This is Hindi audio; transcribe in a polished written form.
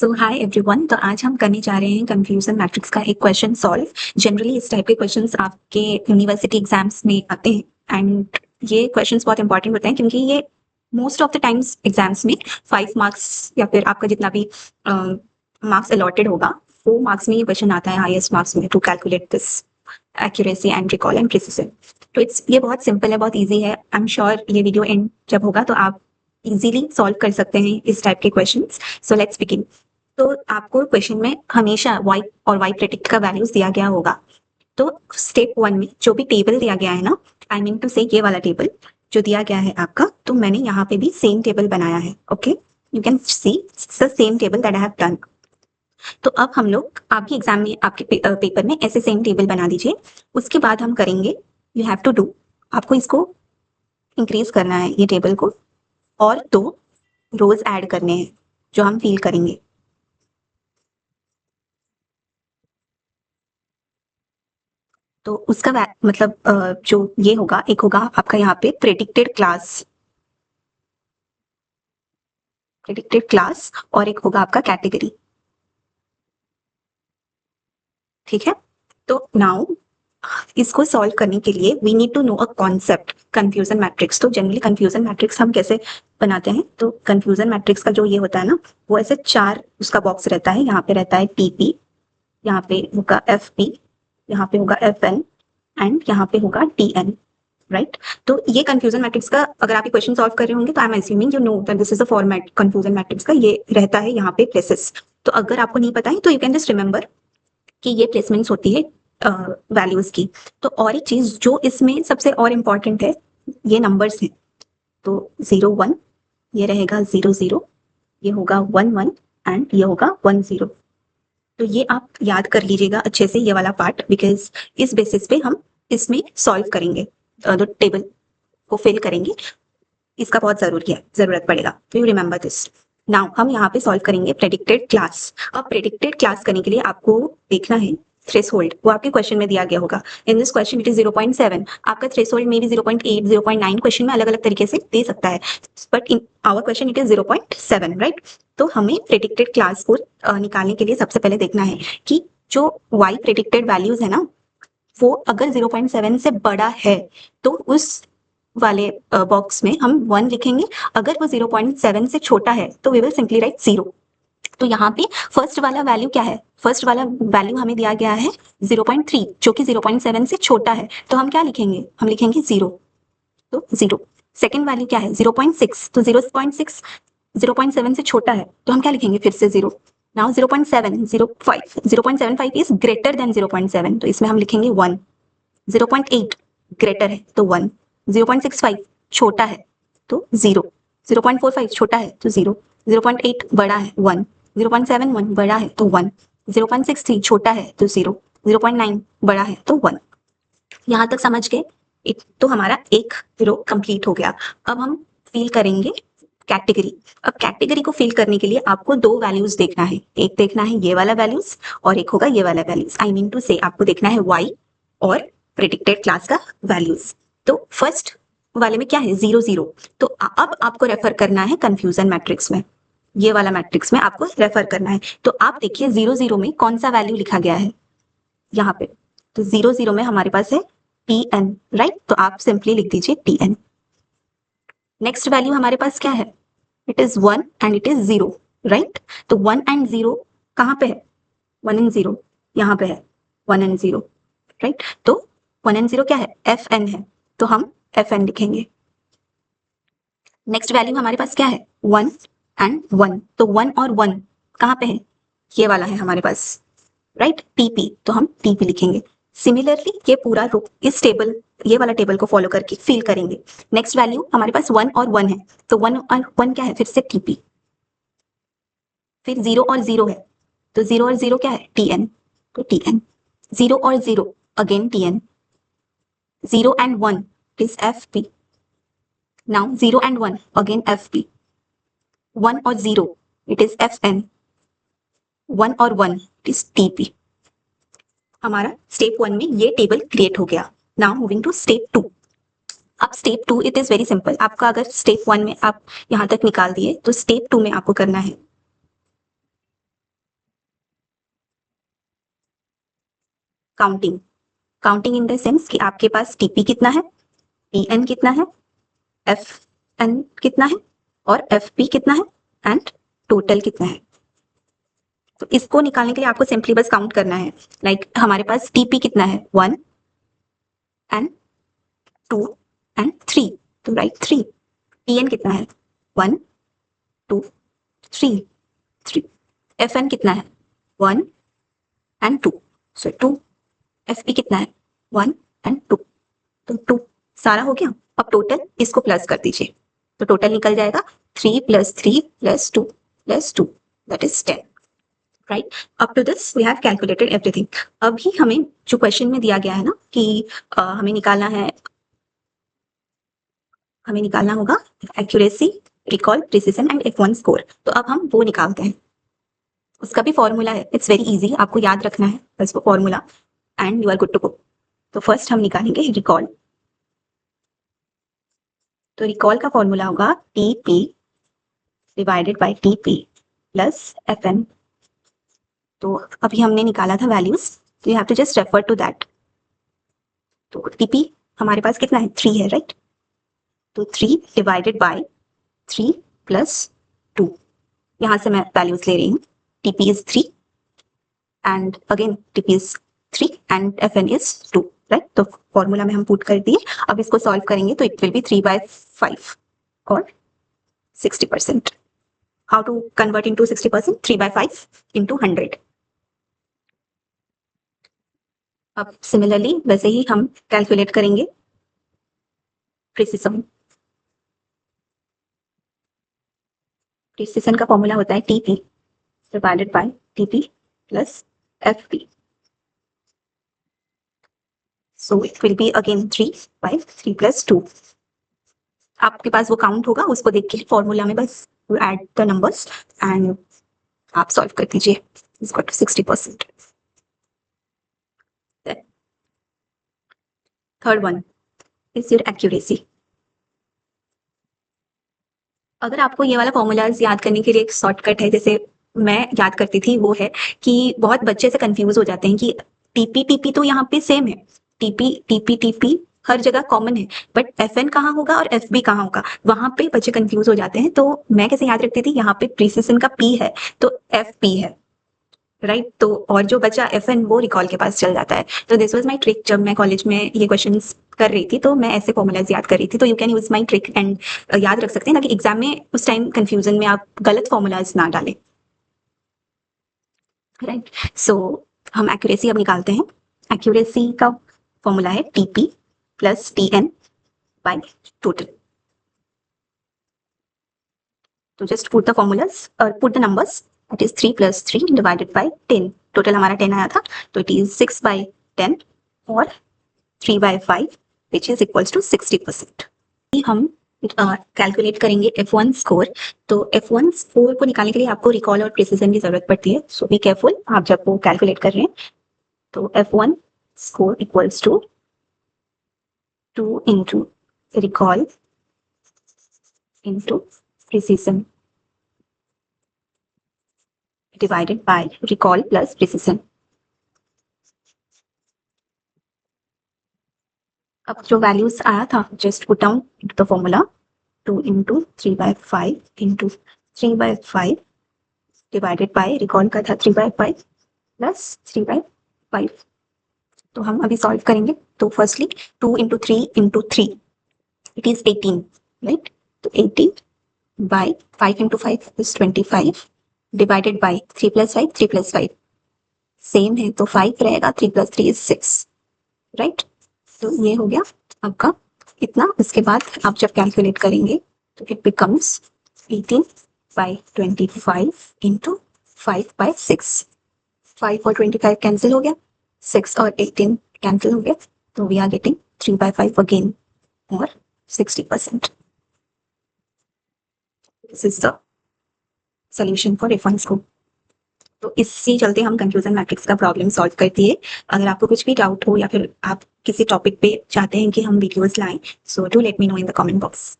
सो हाय एवरीवन। तो आज हम करने जा रहे हैं कंफ्यूजन मैट्रिक्स का एक क्वेश्चन सॉल्व। जनरली इस टाइप के क्वेश्चंस आपके यूनिवर्सिटी एग्जाम्स में आते हैं एंड ये क्वेश्चंस बहुत इंपॉर्टेंट होते हैं क्योंकि ये most of the times exams में 5 मार्क्स या फिर आपका जितना भी मार्क्स अलॉटेड होगा 4 मार्क्स में ये क्वेश्चन आता है हाईएस्ट मार्क्स में to calculate this accuracy and recall and precision. तो ये बहुत सिंपल है, बहुत ईजी है। आई एम श्योर ये वीडियो एंड जब होगा तो आप इजीली सॉल्व कर सकते हैं इस टाइप के क्वेश्चंस। So let's begin. तो आपको क्वेश्चन में हमेशा y और y प्रेडिक्ट का वैल्यूज दिया गया होगा। तो स्टेप 1 में जो भी टेबल दिया गया है ना, आई मीन टू से ये वाला टेबल जो दिया गया है आपका, तो मैंने यहाँ पे भी सेम टेबल बनाया है। Okay, you can see the same table that I have done. तो अब हम लोग आपके एग्जाम में आपके पेपर में ऐसे सेम टेबल बना दीजिए। उसके बाद हम करेंगे, यू हैव टू डू, आपको इसको इंक्रीज करना है ये टेबल को, और 2 रोज ऐड करने हैं जो हम फिल करेंगे। तो उसका मतलब जो ये होगा, एक होगा आपका यहाँ पे प्रेडिक्टेड क्लास और एक होगा आपका कैटेगरी। ठीक है, तो नाउ इसको सॉल्व करने के लिए we need to know a concept confusion matrix. तो जनरली कंफ्यूजन मैट्रिक्स हम कैसे बनाते हैं, तो कंफ्यूजन मैट्रिक्स का जो ये होता है ना, वो ऐसे 4 उसका बॉक्स रहता है। यहाँ पे रहता है टीपी, यहाँ पे होगा एफ पी, यहाँ पे होगा एफ एन एंड यहाँ पे होगा टी एन। राइट, तो ये कंफ्यूजन मैट्रिक्स का अगर आप ये क्वेश्चन सॉल्व कर रहे होंगे तो I am assuming you know that this is a format confusion matrix का। ये रहता है यहाँ पे प्लेसेस। तो अगर आपको नहीं पता है तो यू कैन जस्ट रिमेंबर कि ये प्लेसमेंट्स होती है वैल्यूज की। तो और एक चीज जो इसमें सबसे और इम्पॉर्टेंट है, ये नंबर्स हैं। तो 0 1 ये रहेगा, 0 0 ये होगा, 1 1 एंड ये होगा 1 0। तो ये आप याद कर लीजिएगा अच्छे से ये वाला पार्ट, बिकॉज इस बेसिस पे हम इसमें सॉल्व करेंगे, जो टेबल को फिल करेंगे। इसका बहुत जरूरत पड़ेगा, तो यू रिमेंबर दिस। नाउ हम यहाँ पे सॉल्व करेंगे प्रेडिक्टेड क्लास। अब प्रेडिक्टेड क्लास करने के लिए आपको देखना है थ्रेशोल्ड, वो आपके क्वेश्चन में दिया गया होगा। In this question it is 0.7। आपका थ्रेशोल्ड में भी 0.8 0.9 क्वेश्चन में अलग अलग तरीके से दे सकता है, but in our question it is 0.7। Right, तो हमें प्रेडिक्टेड क्लास को निकालने के लिए सबसे पहले देखना है कि जो y प्रेडिक्टेड वैल्यूज है ना, वो अगर 0.7 से बड़ा है तो उस वाले बॉक्स में हम 1 लिखेंगे। अगर वो 0.7 से छोटा है तो वी विल सिंपली राइट 0। तो यहाँ पे फर्स्ट वाला वैल्यू क्या है, फर्स्ट वाला वैल्यू हमें दिया गया है 0.3, जो कि 0.7 से छोटा है। तो हम क्या लिखेंगे, हम लिखेंगे 0, तो 0। सेकेंड वैल्यू क्या है, 0.6, तो 0.6 0.7 से छोटा है, तो हम क्या लिखेंगे, फिर से 0। नाउ 0.75 इज ग्रेटर देन 0.7, तो इसमें हम लिखेंगे 1। 0.8 ग्रेटर है तो 1। 0.65 छोटा है तो 0। 0.45 छोटा है तो 0। 0.8 बड़ा है 1। 0.71 बड़ा है तो 1। 0.63 छोटा है तो 0। 0.9 बड़ा है तो 1। यहाँ तक समझ गए? तो हमारा एक रो कंप्लीट हो गया। अब हम फिल करेंगे कैटेगरी। अब कैटेगरी को फिल करने के लिए आपको 2 वैल्यूज देखना है। एक देखना है ये वाला वैल्यूज और एक होगा ये वाला वैल्यूज। आई मीन टू से आपको देखना है y और प्रेडिक्टेड क्लास का वैल्यूज। तो फर्स्ट वाले में क्या है, 0 0। तो अब आपको रेफर करना है कंफ्यूजन मैट्रिक्स में, ये वाला मैट्रिक्स में आपको रेफर करना है। तो आप देखिए 0 0 में कौन सा वैल्यू लिखा गया है यहाँ पे। तो 0 0 में हमारे पास है tn। राइट, तो आप सिंपली लिख दीजिए tn। नेक्स्ट वैल्यू हमारे पास क्या है, it is 1 and it is 0। Right, तो 1 एंड 0 कहाँ पे है, 1 एंड 0 यहाँ पे है, 1 एंड 0। राइट, तो 1 एंड 0 क्या है, fn है, तो हम fn लिखेंगे। नेक्स्ट वैल्यू हमारे पास क्या है, 1 एंड 1, तो 1 और 1 कहाँ पे है, ये वाला है हमारे पास। राइट, टीपी, तो हम टीपी लिखेंगे। सिमिलरली ये पूरा रो इस टेबल, ये वाला टेबल को फॉलो करके फिल करेंगे। नेक्स्ट वैल्यू हमारे पास 1 और 1 है, तो 1 और 1 क्या है, फिर से टीपी। फिर 0 और 0 है, तो 0 और 0 क्या है, tn, तो tn। 0 और 0 again tn। 0 and 1 is fp। Now 0 and 1 again fp। 1 और 0 इट इज fn। 1 और 1 इट इज tp। हमारा स्टेप 1 में ये टेबल क्रिएट हो गया। Now moving to step 2। अब step 2 it is very simple. आपका अगर स्टेप 1 में आप यहाँ तक निकाल दिए तो स्टेप 2 में आपको करना है counting, counting in the sense कि आपके पास टीपी कितना है, टीएन कितना है, एफएन कितना है और एफपी कितना है एंड टोटल कितना है। तो इसको निकालने के लिए आपको सिंपली बस काउंट करना है। लाइक हमारे पास टीपी कितना है 1 एंड 2 एंड 3, तो राइट 3। टीएन कितना है 1 2 3 3। एफएन कितना है 1 एंड 2, सो 2। एफपी कितना है 1 एंड 2, तो 2 सारा हो गया। अब टोटल इसको प्लस कर दीजिए, तो टोटल निकल जाएगा 3 + 3 + 2 + 2, that is 10, right. Up to this we have calculated everything. अभी हमें जो क्वेश्चन में दिया गया है ना कि हमें निकालना होगा accuracy, recall, precision and F1 score. तो अब हम वो निकालते हैं। उसका भी फॉर्मूला है, इट्स वेरी इजी, आपको याद रखना है बस वो formula and you are good to go. तो फर्स्ट हम निकालेंगे रिकॉल। तो रिकॉल का फॉर्मूला होगा TP divided by TP plus FN. तो अभी हमने निकाला था वैल्यूज, तो you have to just refer to that. तो टीपी हमारे पास कितना है 3 है, राइट। तो 3 डिवाइडेड बाय 3 + 2, यहाँ से मैं वैल्यूज ले रही हूँ। TP is 3 and again TP is 3 and FN is 2, right. तो फॉर्मूला में हम पुट कर दिए। अब इसको सॉल्व करेंगे तो इट विल बी 3/5 और 60%। How to convert into 60%? 3/5 into 100। अब सिमिलरली वैसे ही हम कैलकुलेट करेंगे प्रिसिजन। प्रिसिजन का फॉर्मूला होता है TP divided by TP plus FP. So it will be again 3/3 + 2। आपके पास वो काउंट होगा, उसको देख के फॉर्मूला में बस ऐड द नंबर्स एंड आप सॉल्व कर दीजिए। Is equal to 60%। Third one is your accuracy. अगर आपको ये वाला फॉर्मूलाज याद करने के लिए एक शॉर्टकट है, जैसे मैं याद करती थी, वो है कि बहुत बच्चे से कंफ्यूज हो जाते हैं कि टीपी टीपी तो यहाँ पे सेम है, टीपी टीपी टीपी हर जगह कॉमन है, बट एफएन कहाँ होगा और एफबी कहाँ होगा, वहां पे बच्चे कंफ्यूज हो जाते हैं। तो मैं कैसे याद रखती थी, यहाँ पे प्रीसिजन का पी है तो एफपी है, राइट। तो और जो बचा एफएन वो रिकॉल के पास चल जाता है। तो दिस वाज माय ट्रिक। जब मैं कॉलेज में ये क्वेश्चंस कर रही थी तो मैं ऐसे फॉर्मूलाज याद कर रही थी। तो you can use my trick and याद रख सकते हैं, ताकि एग्जाम में उस टाइम कंफ्यूजन में आप गलत फॉर्मूलाज ना डालें, राइट। सो हम एक्यूरेसी अब निकालते हैं। एक्यूरेसी का फॉर्मूला है TP plus TN by total. तो जस्ट पुट द फॉर्मूलाज और put the numbers. It is 3 + 3 divided by 10। Total हमारा 10 आया था, तो इट इज 6/10 और 3/5 विच इज इक्वल्स टू 60%। हम कैलकुलेट करेंगे F1 स्कोर। तो F1 स्कोर को निकालने के लिए आपको रिकॉल और प्रिसिजन की जरूरत पड़ती है। सो बी केयरफुल आप जब वो कैलकुलेट कर रहे हैं। तो F1 score equals to 2 into recall into precision divided by recall plus precision. अब जो वैल्यूज आया था just put down the formula. 2 into 3/5 into 3/5 divided by recall का था 3/5 प्लस 3/5। तो हम अभी सॉल्व करेंगे। तो firstly 2 into 3 into 3 it is 18, right. तो 18/5 into 5 is 25 divided by 3 + 5 3 + 5 same है, तो 5 रहेगा, 3 + 3 is 6, राइट। तो ये हो गया आपका इतना। इसके बाद आप जब कैलकुलेट करेंगे तो इट बिकम्स 18/25 into 5/6। 5 और 25 कैंसिल हो गया, 6 और 18 कैंसिल हो गया, तो वी आर गेटिंग 3/5 अगेन और 60%। This is the solution for F1 score. तो इससे चलते हम कंफ्यूजन मैट्रिक्स का प्रॉब्लम सॉल्व कर दिए। अगर आपको कुछ भी डाउट हो या फिर आप किसी टॉपिक पे चाहते हैं कि हम वीडियोस लाएं, so do let me know in the comment box.